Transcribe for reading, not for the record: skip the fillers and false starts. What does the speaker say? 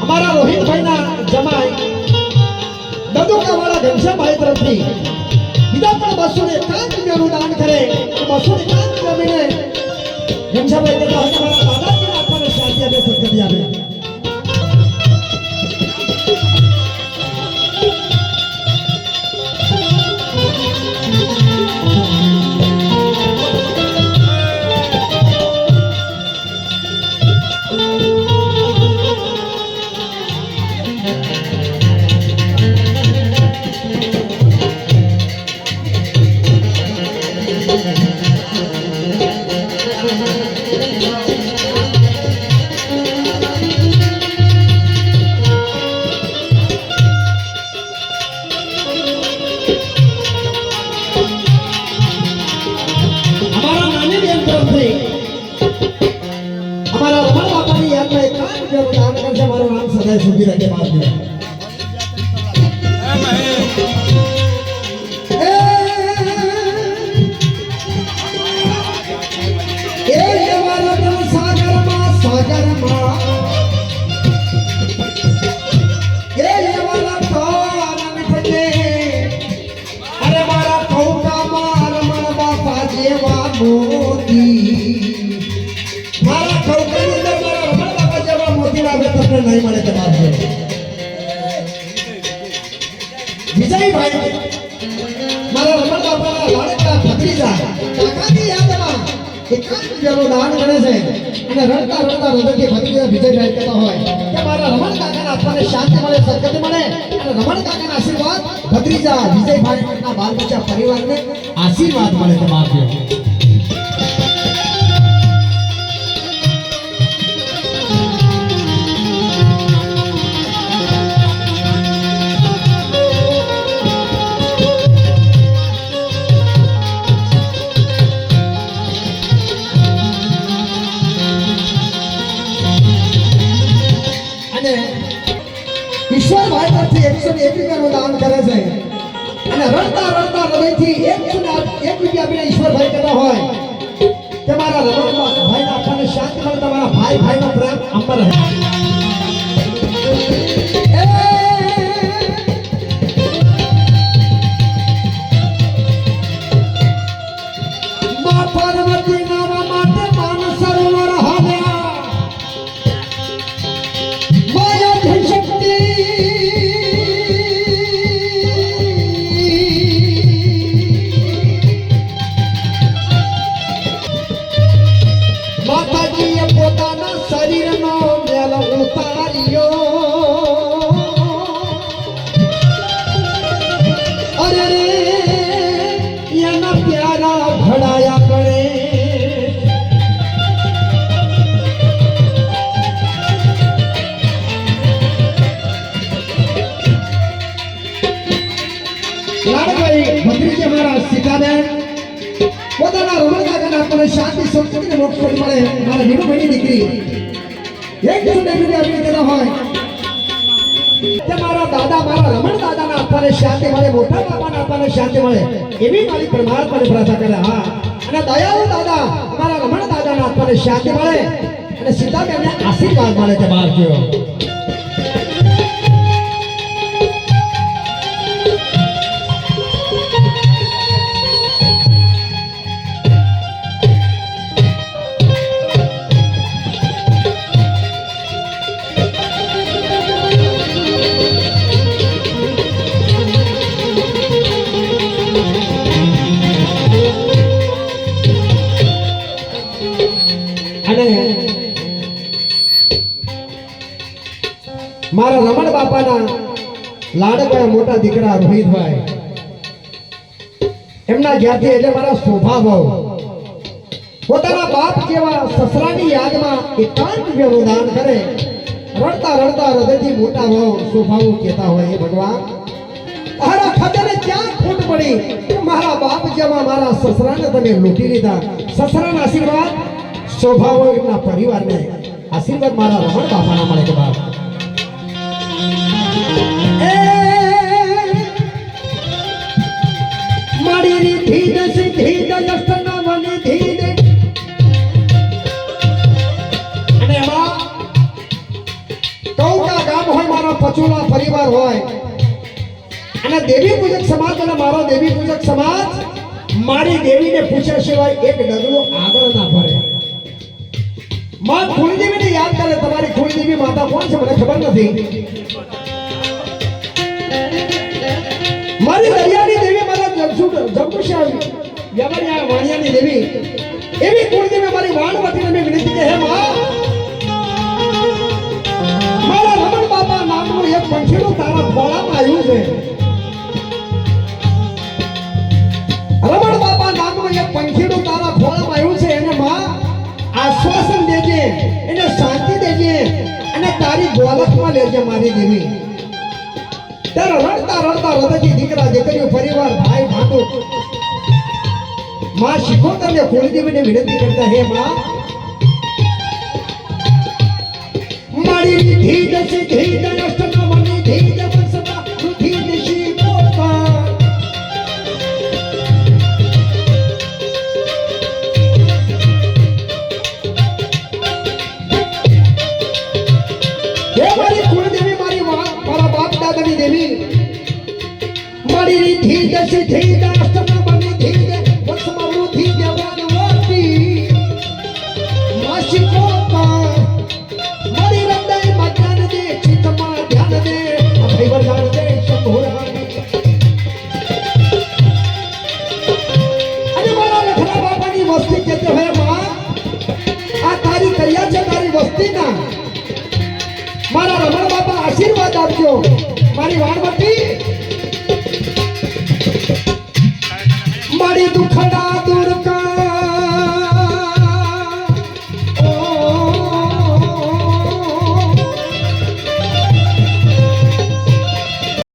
અમારા રોહિતભાઈના જમાઈ દદુકાવાળા ઘનશ્યામભાઈ તરફથી બીજા પણ 251 રૂપિયાનું દાન કરે તો 251 જમીને ઘનશ્યામભાઈ કહેતા હોય મારા દાદાજીને આપણને શાંતિ આપે સદગતિ આપે सुखी रखे बात में अरे मारा ठोका मार मन बापा जेवा मोती मारा ठोका नहीं મળે તે વાત છે વિજયભાઈ મારા રમણ બાપાના લાડકા ભત્રીજા કાકાની યાદમાં એકાંત જેવો દાન કરે છે અને રડતા રડતા હૃદયથી ભત્રીજા વિજયભાઈ કહેતા હોય કે મારા રમણ કાકાના આત્માને શાંતિ મળે સદગતિ મળે અને રમણ કાકાના આશીર્વાદ ભત્રીજા વિજયભાઈના બાળ બચ્ચા પરિવારને આશીર્વાદ મળે તે વાત છે ईश्वर भाई तरफથી 101 રૂપિયાનું દાન કરે છે અને રડતા રડતા હૃદયથી 101 રૂપિયા આપીને ઈશ્વર ભાઈ કહેતા હોય કે મારા રમણ ભાઈના આપણને શાંતિ મળે તમારા ભાઈ ભાઈનો પ્રેમ અમર રહે મા પાર્વતી નાવા માટે માન સરોવર હાલ્યા માયા શક્તિ માતાજીએ પોતાના શરીરનો મેલ ઉતાર્યો અરે રે એના પ્યારા ભડાયા કરે લાડભાઈ ભત્રીજી અમારા સીતાબેન પોતાના રમણ કાકાના આપણને શાંતિ સંસ્કૃતિને મોક્ષ મળે મારા વિનુભાઈની દીકરી 101 રૂપિયા આપીને કહેતા હોય કે મારા દાદા મારા રમણ દાદાના આપણને શાંતિ મળે મોટા બાપાના આપણને શાંતિ મળે એવી મારી પરમાત્માને પ્રાર્થના કરે હા અને દયાળુ દાદા મારા રમણ દાદાના આપણને શાંતિ મળે અને સીતાબેનને આશીર્વાદ મળે તે બહાર ગયો મારા રમણ બાપાના લાડકા મોટા દીકરા રોહિતભાઈ એમના જ્યાંથી એટલે મારા સ્વભાવ પોતાના બાપ જેવા સસરાની યાદમાં એકાંત જેવું દાન કરે રડતા રડતા હૃદયથી મોટા ભાવ સ્વભાવ કહેતા હોય એ ભગવાન તારા ખજાને ક્યાં ખોટ પડી મારા બાપ જેવા મારા સસરાને તમે લૂંટી લીધા સસરાના આશીર્વાદ સ્વભાવના પરિવારને આશીર્વાદ મારા રમણ બાપાના મળે કે બાપ મારી ધીદ સિદ્ધિ દસ્તના વની ધીદ વચોલા પરિવાર હોય અને દેવી પૂજક સમાજ અને મારો દેવી પૂજક સમાજ મારી દેવીને પૂછ્યા સિવાય એક ડગલું આગળ ના ભરે. માં કુળદેવીને યાદ કરે. તમારી કુળદેવી માતા કોણ છે મને ખબર નથી. મારી દરિયાની દેવી મારા જંબુશ્રી યમનિયા વાણિયાની દેવી એવી કુળદેવી મારી વાણવતીને મેં વિનંતી કે હે માં મારા રમણ બાપા નામનું એક પંખીડું તારા ખોળામાં આવ્યું છે. રમણ બાપા નામનું એક પંખીડું તારા ખોળામાં આવ્યું છે. એને માં આશ્વાસન દેજે, એને શાંતિ દેજે અને તારી ગોલકમાં લેજે મારી દેવી. ત્યારે રડતા રડતા હૃદયથી દીકરા દીકરીઓ પરિવાર ભાઈ ભાંડુ માં શિકોતરને કુળદેવીને વિનંતી કરતા હે માં મારી નિધિ દસી ધી દયષ્ટના મની ધી દવસતા રુધિ દિશી પોતા હે મારી કુળદેવી મારી મારા બાપ દાદાની દેવી મારી નિધિ દસી ધી દયષ્ટના મની ધી દવસમાં રુધિ દેવનવતી માશિકોતા મારી હૃદય માં ધ્યાન દે, ચિત્તમાં ધ્યાન દે, અભય વરદાન દે, શંભોરાણી. અને મારા લખના બાપાની વસ્તી કહેતે હોય માં આ તારી કરિયા છે તારી વસ્તીના મારા રમણ બાપા આશીર્વાદ આપજો. મારી વાણ